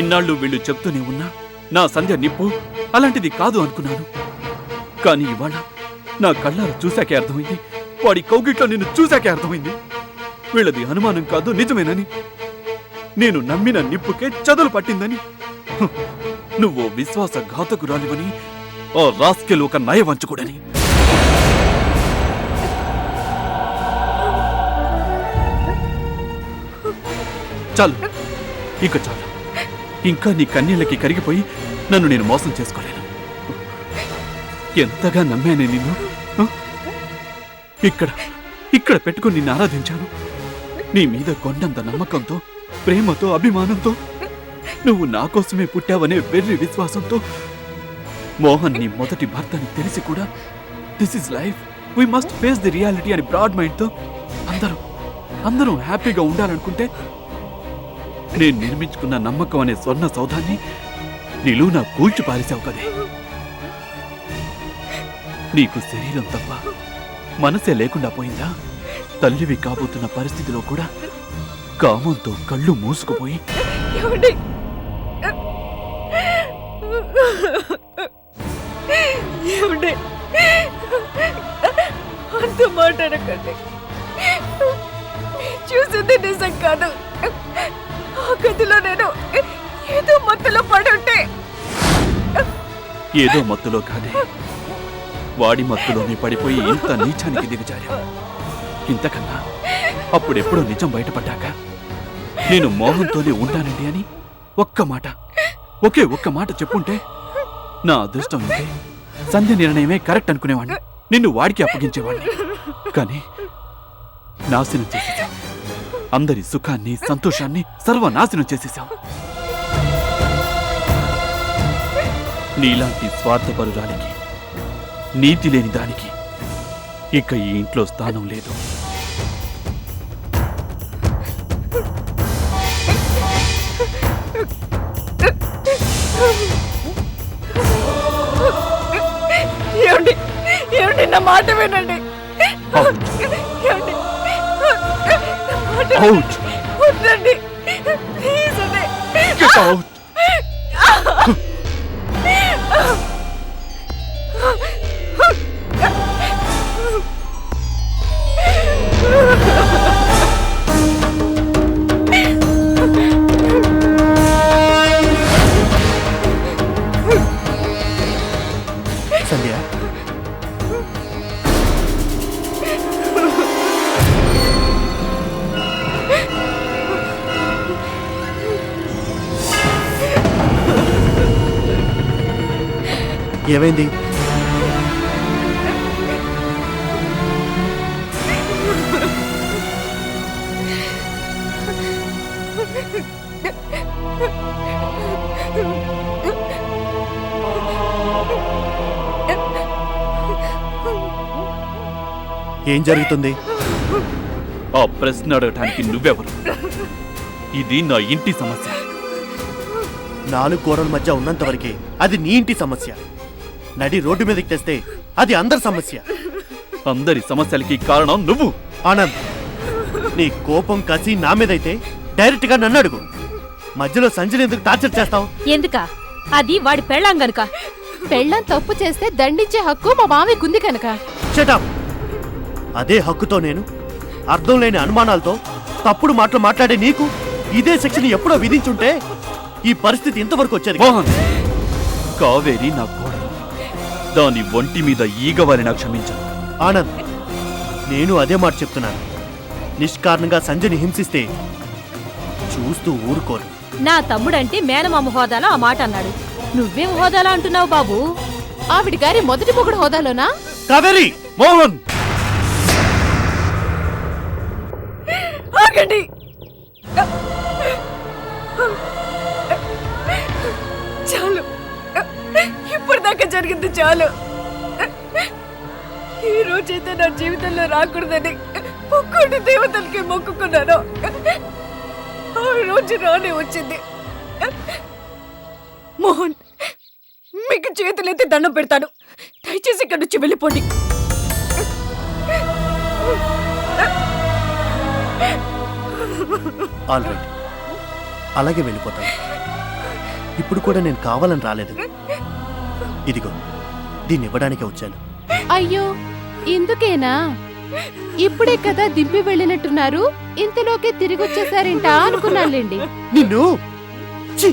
ఇన్నాళ్ళు వీళ్ళు చెప్తూనే ఉన్నా నా సంధ్య నిప్పు అలాంటిది కాదు అనుకున్నాను. కానీ ఇవాళ నా కళ్ళారా చూశాకే అర్థమైంది, వాడి కౌగిట్లో నిన్ను చూశాకే అర్థమైంది. వీళ్ళది అనుమానం కాదు, నిజమేనని. నేను నమ్మిన నిప్పుకే చదులు పట్టిందని. నువ్వు విశ్వాసఘాతకురాలివని, ఆ రాస్కెల్ ఒక నయవంచకుడని. చాలు, ఇక చాలు. ఇంకా నీ కన్నీళ్ళకి కరిగిపోయి నన్ను నేను మోసం చేసుకోలేను. ఎంతగా నమ్మానే నిన్ను. ఇక్కడ ఇక్కడ పెట్టుకుని నిన్ను ఆరాధించాను. నీ మీద కొండంత నమ్మకంతో, ప్రేమతో, అభిమానంతో, నువ్వు నా కోసమే పుట్టావనే వెర్రి విశ్వాసంతో. మోహన్ నీ మొదటి భర్తని తెలిసి కూడా this is life, we must face the reality అని బ్రాడ్ మైండ్తో అందరం హ్యాపీగా ఉండాలనుకుంటే, నేను నిర్మించుకున్న నమ్మకం అనే స్వర్ణ సౌధాన్ని నిలువునా కూల్చి పారేశావు కదే. నీకు శరీరం తప్ప మనసే లేకుండా పోయిందా? తల్లివి కాబోతున్న పరిస్థితిలో కూడా కామంతో కళ్ళు మూసుకుపోయి అంత మాట్లాడకండి. చూసింది నిజం కాదు. ఆ గదిలో నేను ఏదో మత్తులో పడుంటే. ఏదో మత్తులో కాదే, వాడి మత్తులోనే పడిపోయి ఇంత నీచానికి దిగజారా. ఇంతకన్నా అప్పుడెప్పుడో నిజం బయటపడ్డాక నేను మోహన్తోనే ఉంటానండి అని ఒకే ఒక్క మాట చెప్పుంటే, నా అదృష్టం ఉంటే సంధ్య నిర్ణయమే కరెక్ట్ అనుకునేవాడిని, నిన్ను వాడికి అప్పగించేవాడిని. కానీ నాశనం చేసేశాం. అందరి సుఖాన్ని, సంతోషాన్ని సర్వనాశనం చేసేశాం. నీలాంటి స్వార్థపరురాలికి, నీతి లేని దానికి ఇక ఈ ఇంట్లో స్థానం లేదు. ఏమండి, నా మాట వినండి. వద్దండి, ప్లీజ్ అండి. Get out! సంధ్య, ఏమైంది? ఏం జరుగుతుంది? ఆ ప్రశ్న అడగటానికి నువ్వెవరు? ఇది నా ఇంటి సమస్య. 4 గోడల మధ్య ఉన్నంత వరకే అది నీ ఇంటి సమస్య. నడి రోడ్డు మీదకి తెస్తే అది అందరి సమస్య. అందరి సమస్యలకి కారణం నువ్వు. ఆనంద్, నీ కోపం కసి నా మీదైతే డైరెక్ట్ గా నన్ను అడుగు. మధ్యలో సంజయ్ ఎందుకు టార్చర్ చేస్తావు? ఎందుక? అది వాడి పెళ్ళాం గనుక. పెళ్ళాం తప్పు చేస్తే దండించే హక్కు మా మామయ్యకు ఉంది కనుక. షటప్. అదే హక్కుతో నేను అర్థం లేని అనుమానాలతో తప్పుడు మాటలు మాట్లాడే నీకు ఇదే శిక్షను ఎప్పుడో విధించుంటే ఈ పరిస్థితి ఇంతవరకు వచ్చేది. మోహన్, కావేరి నా కోడలు. దాని ఒంటి మీద ఈగవారినా క్షమించను. ఆనంద్, నేను అదే మాట చెప్తున్నాను. నిష్కారణంగా సంజయ్ని హింసిస్తే చూస్తూ ఊరుకోను. నా తమ్ముడంటే మేనమామ హోదాలో ఆ మాట అన్నాడు. నువ్వేం హోదాలో అంటున్నావు బాబు? ఆవిడ గారి మొదటి మొగుడు హోదాలోనా? కావేరి! మోహన్, ఆగండి. చాలు, ఇప్పటిదాకా జరిగింది చాలు. ఈ రోజైతే నా జీవితంలో రాకూడదని ఒక్కోటి దేవతలకి మొక్కుకున్నాను. ఆ రోజు రానే వచ్చింది. మోహన్, మీకు చేతులైతే దండం పెడతాను. దయచేసి ఇక్కడి నుంచి వెళ్ళిపోండి. ఆల్ రైట్, అలాగే వెళ్ళిపోతాను. ఇప్పుడు కూడా నేను కావాలని రాలేదు. ఇదిగో దీన్ని ఇవ్వడానికే వచ్చాను. అయ్యో ఇందుకేనా? ఇప్పుడే కదా దింపి వెళ్ళినట్టున్నారు, ఇంతలోకే తిరిగొచ్చేసారేంటా అనుకున్నానులేండి. నిన్ను ఛీ!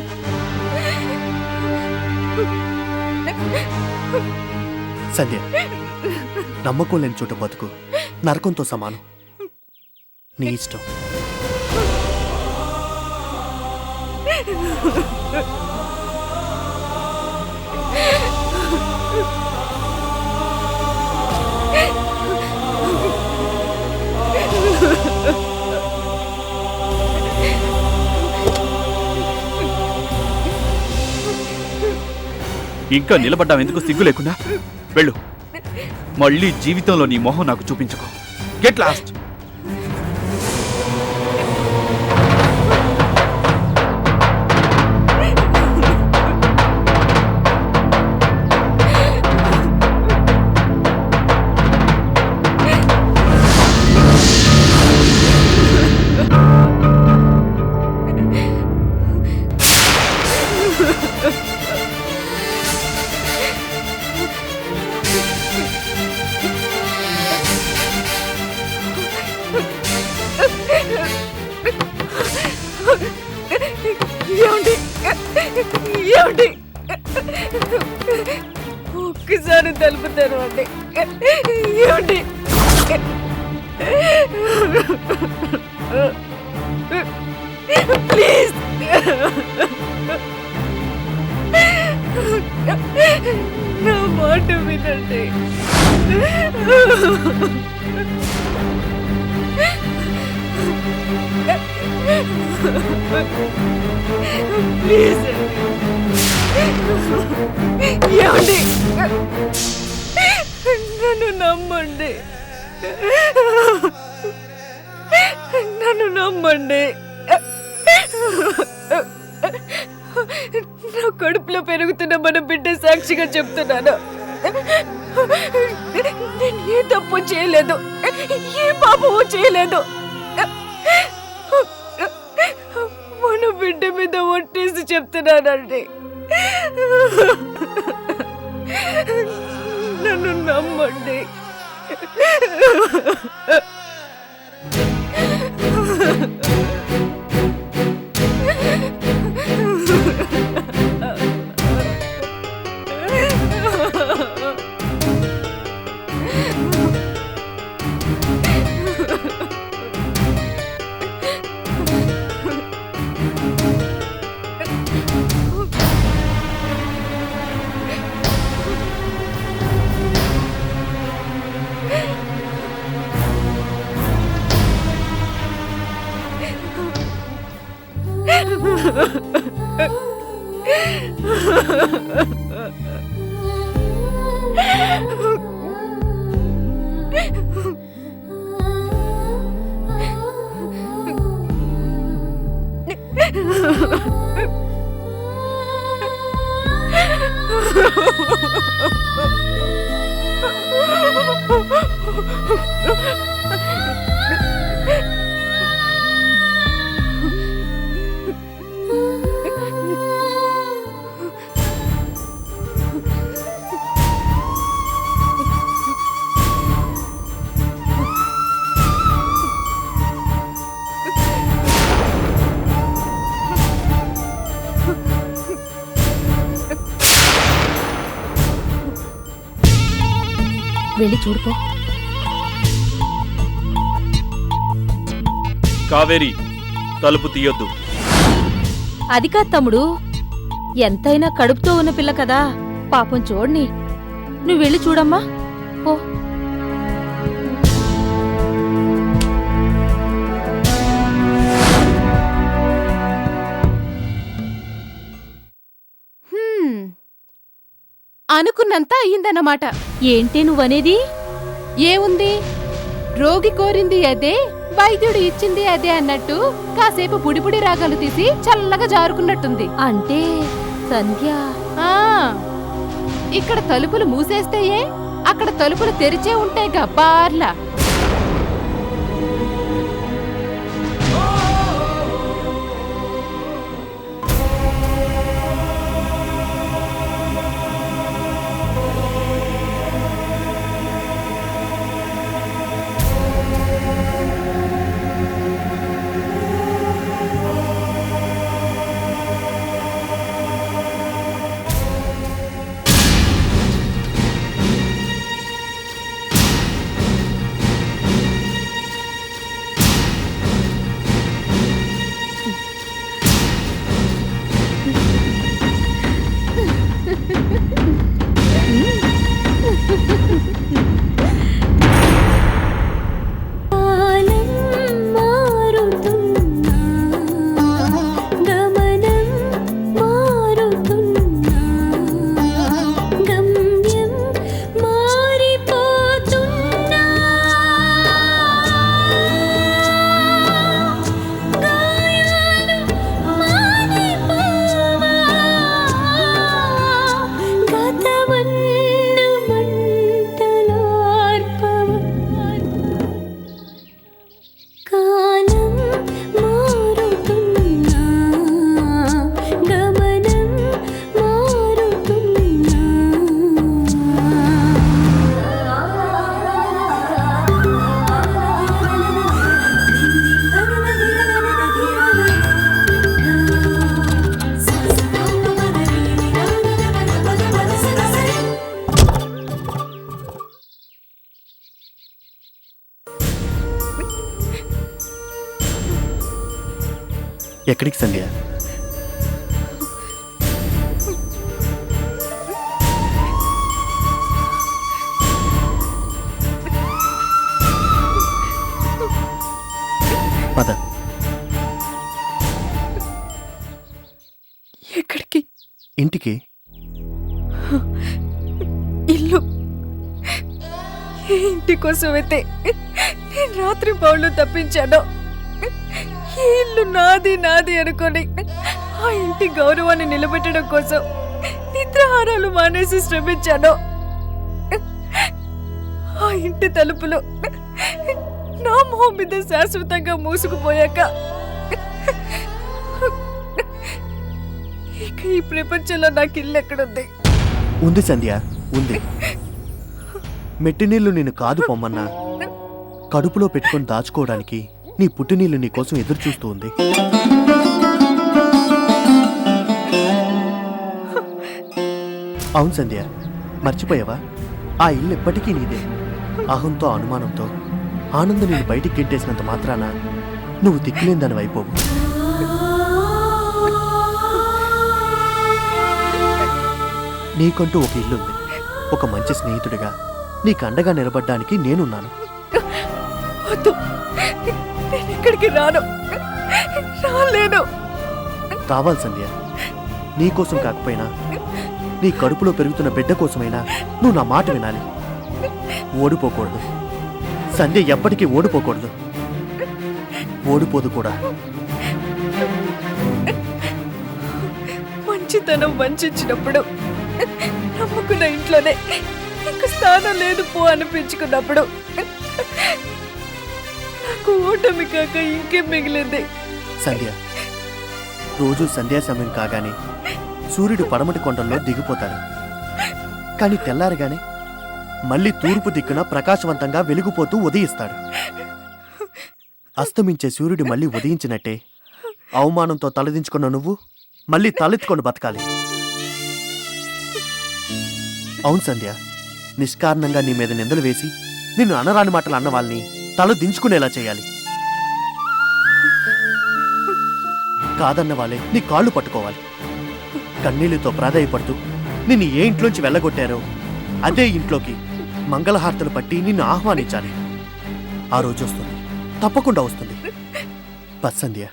సంధ్య, నమ్మకం లేని చోట బతుకు నరకంతో సమానం. నీ ఇష్టం. ఇంకా నిలబడ్డావు ఎందుకు? సిగ్గు లేకుండా వెళ్ళు. మళ్ళీ జీవితంలో నీ మొహం నాకు చూపించుకో. Get lost. ఏమండి? ఏమండి? ఒక్కసారి తలుపు తెరవండి. ఏమండి? ప్లీజ్ నా మాట వినండి. ప్లీజ్ ఏమండి? నన్ను నమ్మండి. నన్ను నమ్మండి. నా కడుపులో పెరుగుతున్న మన బిడ్డ సాక్షిగా చెప్తున్నాను, నేను ఏ తప్పు చేయలేదు, ఏ పాపము చేయలేదు. మన బిడ్డ మీద ఒట్టేసి చెప్తున్నానండి. నన్ను నమ్మండి. వెళ్ళి చూడుకో. కావేరి, తలుపు తీయొద్దు. అది కాదు తమ్ముడు, ఎంతైనా కడుపుతో ఉన్న పిల్ల కదా, పాపం చూడని. నువ్వు వెళ్ళి చూడమ్మా పో. అనుకున్నంత అయ్యిందన్నమాట. ఏంటి నువ్వనేది? ఏముంది, రోగి కోరింది అదే, వైద్యుడు ఇచ్చింది అదే అన్నట్టు కాసేపు బుడిబుడి రాగాలు తీసి చల్లగా జారుకున్నట్టుంది. అంటే సంధ్య ఇక్కడ తలుపులు మూసేస్తేయే, అక్కడ తలుపులు తెరిచే ఉంటాయి గబ్బార్లా. ఎక్కడికి సంధ్య? పద. ఎక్కడికి? ఇంటికి. ఇల్లు. ఏ ఇంటి కోసమైతే నేను రాత్రి పౌళ్ళు తప్పించాను, ఈ ఇల్లు నాది నాది అనుకొని ఆ ఇంటి గౌరవాన్ని నిలబెట్టడం కోసం నిద్రాహారాలు మానేసి శ్రమించాను. ఆ ఇంటి తలుపులు నా మొహం మీద శాశ్వతంగా మూసుకుపోయాక ఇక ఈ ప్రపంచంలో నాకు ఇల్లు ఎక్కడుంది? ఉంది సంధ్య, ఉంది. మెట్టినీళ్లు నేను కాదు పొమ్మన్నా కడుపులో పెట్టుకొని దాచుకోవడానికి నీ పుట్టినీళ్లు నీ కోసం ఎదురు చూస్తూ ఉంది. అవును సంధ్య, మర్చిపోయావా? ఆ ఇల్లు ఎప్పటికీ నీదే. అహంతో అనుమానంతో ఆనందం నేను బయటికి గింటేసినంత మాత్రాన నువ్వు దిక్కులేని దాని అయిపోవు. నీకంటూ ఒక ఇల్లుంది. ఒక మంచి స్నేహితుడిగా నీకు అండగా నిలబడ్డానికి నేనున్నాను. వద్దు, నేను ఇక్కడికి రాను, రాలేను. రావాలి సంధ్య. నీకోసం కాకపోయినా నీ కడుపులో పెరుగుతున్న బిడ్డ కోసమైనా నువ్వు నా మాట వినాలి. ఓడిపోకూడదు సంధ్య, ఎప్పటికీ ఓడిపోకూడదు. ఓడిపోదు కూడా. మంచితనం వంచినప్పుడు, నమ్ముకున్న ఇంట్లోనే నీకు స్థానం లేదు పో అనిపించుకున్నప్పుడు నాకు ఓటమి కాక ఇంకేం మిగిలింది? సంధ్య, రోజు సంధ్యా సమయం కాగానే సూర్యుడు పడమటి కొండల్లో దిగిపోతాడు. కానీ తెల్లారగానే మళ్ళీ తూర్పు దిక్కున ప్రకాశవంతంగా వెలిగిపోతూ ఉదయిస్తాడు. అస్తమించే సూర్యుడు మళ్ళీ ఉదయించినట్టే అవమానంతో తలదించుకున్న నువ్వు మళ్ళీ తలెత్తుకొని బతకాలి. అవును సంధ్య, నిష్కారణంగా నీ మీద నిందలు వేసి నిన్ను అనరాని మాటలు అన్న వాళ్ళని తల దించుకునేలా చేయాలి. కాదన్న వాళ్ళే నీ కాళ్ళు పట్టుకోవాలి. కన్నీళ్లతో ప్రాధాయపడుతూ నిన్ను ఏ ఇంట్లోంచి వెళ్ళగొట్టారో అదే ఇంట్లోకి మంగళహారతలు పట్టి నిన్ను ఆహ్వానించాలి. ఆ రోజు వస్తుంది, తప్పకుండా వస్తుంది. బస్ సంధ్య.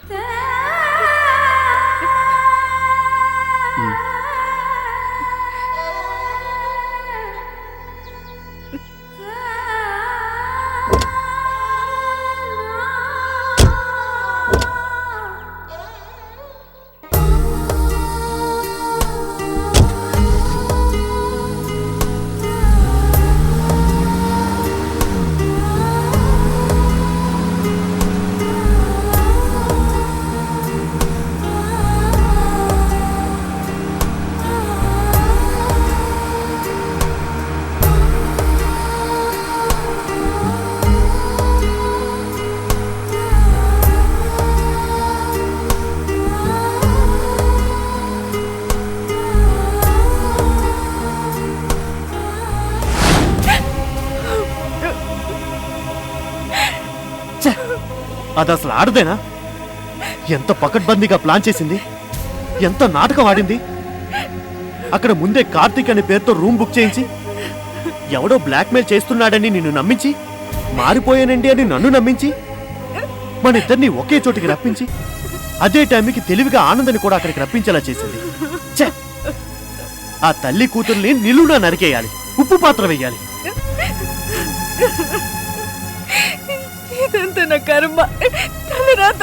అది అసలు ఆడదేనా? ఎంత పకడ్బందీగా ప్లాన్ చేసింది, ఎంత నాటకం ఆడింది. అక్కడ ముందే కార్తీక్ అనే పేరుతో రూమ్ బుక్ చేయించి ఎవడో బ్లాక్మెయిల్ చేస్తున్నాడని నిన్ను నమ్మించి, మారిపోయానండి అని నన్ను నమ్మించి, మన ఇద్దరిని ఒకే చోటికి రప్పించి అదే టైంకి తెలివిగా ఆనందని కూడా అక్కడికి రప్పించేలా చేసింది. ఛే! ఆ తల్లి కూతుర్ని నిలువునా నరికేయాలి, ఉప్పు పాత్ర వేయాలి. ఇదంతా నా కర్మ, తలరాత.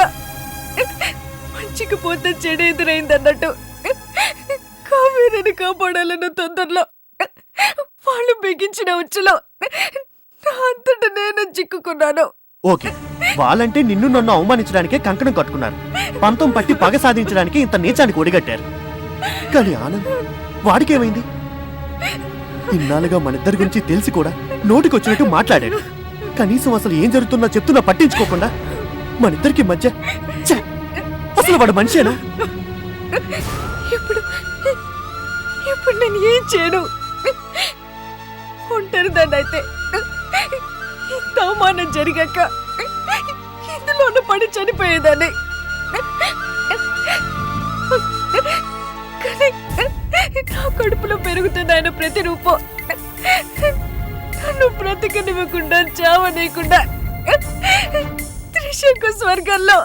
మంచికి పోతే చెడు ఎదురైందన్నట్టు కావేరిని కాపాడాలన్న తొందరలో వాళ్ళు బిగించిన ఉచ్చులో నా అంతటా నేను చిక్కుకున్నాను. ఓకే, వాళ్ళంటే నిన్ను నన్ను అవమానించడానికే కంకణం కట్టుకున్నారు. పంతం పట్టి పగ సాధించడానికి ఇంత నీచానికి ఒడిగట్టారు. కానీ ఆనంద్, వాడికేమైంది? ఇన్నాళ్ళుగా మనిద్దరి గురించి తెలిసి కూడా నోటికొచ్చినట్టు మాట్లాడాడు. కనీసం అసలు ఏం జరుగుతున్నా చెప్తున్నా పట్టించుకోకుండా మనిద్దరికి మధ్య ఛే! అసలు వాడు మనిషేనా? ఇప్పుడు నేను ఏం చేయను? ఒంటరి దాన్ని అయితే ఇంత అవమానం జరిగాక ఇందులోనూ పడి చనిపోయేదాన్ని. కానీ నా కడుపులో పెరుగుతున్న ఆయన ప్రతిరూపం నన్ను బ్రతికనివ్వకుండా చావనీయకుండా త్రిశంకు స్వర్గంలో.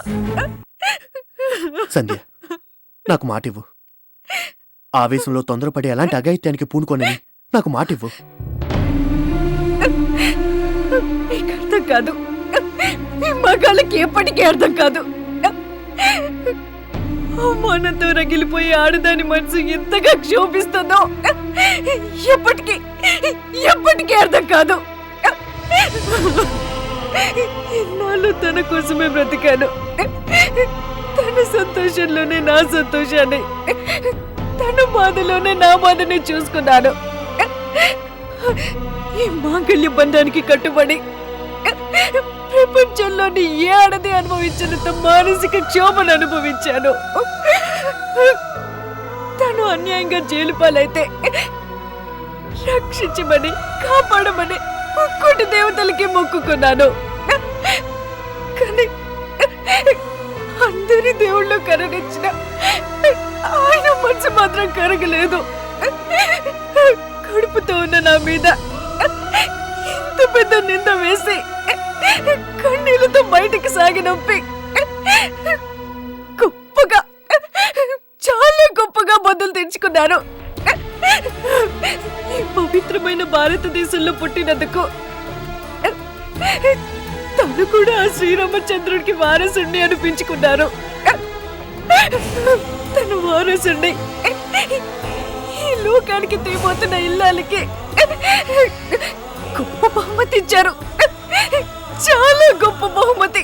సంధ్య, నాకు మాట ఇవ్వు. ఆవేశంలో తొందరపడి అలాంటి అఘాయిత్యానికి పూనుకోనని నాకు మాట ఇవ్వు. మీకు అర్థం కాదు, మీ మగాళ్ళకి ఎప్పటికీ అర్థం కాదు. అవమానంతో రగిలిపోయి ఆడదాని మనసు ఎంతగా క్షోభిస్తుందో ఎప్పటికీ ఎప్పటికీ అర్థం కాదు. ఇన్నాళ్ళు తన కోసమే బ్రతికాను. తన సంతోషంలోనే నా సంతోషాన్ని, తన బాధలోనే నా బాధని చూసుకున్నాను. ఈ మాంగళ్య బంధానికి కట్టుబడి ప్రపంచంలోని ఏ ఆడది అనుభవించినంత మానసిక క్షోభను అనుభవించాను. తను అన్యాయంగా జైలు పాలైతే రక్షించమని కాపాడమని ముక్కోటి దేవతలకి మొక్కుకున్నాను. కానీ అందరి దేవుళ్ళు కరుణించిన ఆయన మనసు మాత్రం కరగలేదు. కడుపుతో ఉన్న నా మీద ఇంత పెద్ద నింద వేసి కన్నీళ్లతో బయటికి సాగినొప్పి గొప్పగా, చాలా గొప్పగా బదులు తెచ్చుకున్నాను. ఈ పవిత్రమైన భారతదేశంలో పుట్టినందుకు తను కూడా ఆ శ్రీరామచంద్రుడికి వారసుడిని అనిపించుకున్నారు. తను వారసుడిని ఈ లోకానికి తీపోతున్న ఇల్లాలకి గొప్ప బహుమతి ఇచ్చారు. చాలా గొప్ప బహుమతి.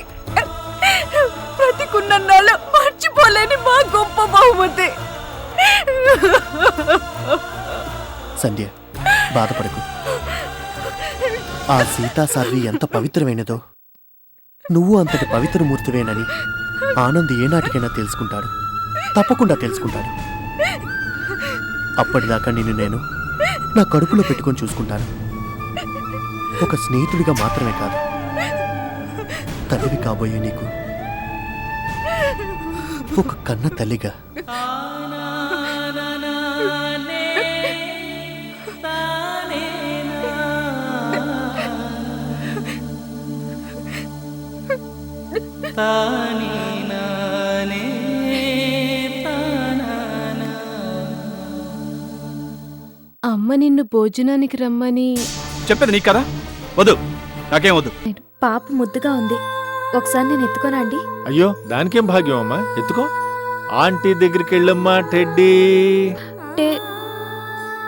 బ్రతికున్నాళ్ళు మర్చిపోలేని మా గొప్ప బహుమతి. సంధ్య, బాధపడకు. ఆ సీతాసాధ్వి ఎంత పవిత్రమైనదో నువ్వు అంతటి పవిత్రమూర్తివేనని ఆనంద్ ఏనాటికైనా తెలుసుకుంటాడు. తప్పకుండా తెలుసుకుంటాడు. అప్పటిదాకా నిన్ను నేను నా కడుపులో పెట్టుకొని చూసుకుంటాను. ఒక స్నేహితుడిగా మాత్రమే కాదు, తల్లివి కాబోయే నీకు ఒక కన్న తల్లిగా. అమ్మ నిన్ను భోజనానికి రమ్మని చెప్పేది నీకు కదా, వద్దు, నాకేం వద్దు. పాప ముద్దుగా ఉంది, ఒకసారి నేను ఎత్తుకోనా అండి? అయ్యో, దానికేం భాగ్యం అమ్మా, ఎత్తుకో. ఆంటీ దగ్గరికి వెళ్ళమ్మా. టెడ్డీ.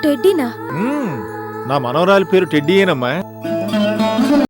టెడ్డీనా? నా మనవరాలి పేరు టెడ్డీయేనమ్మా.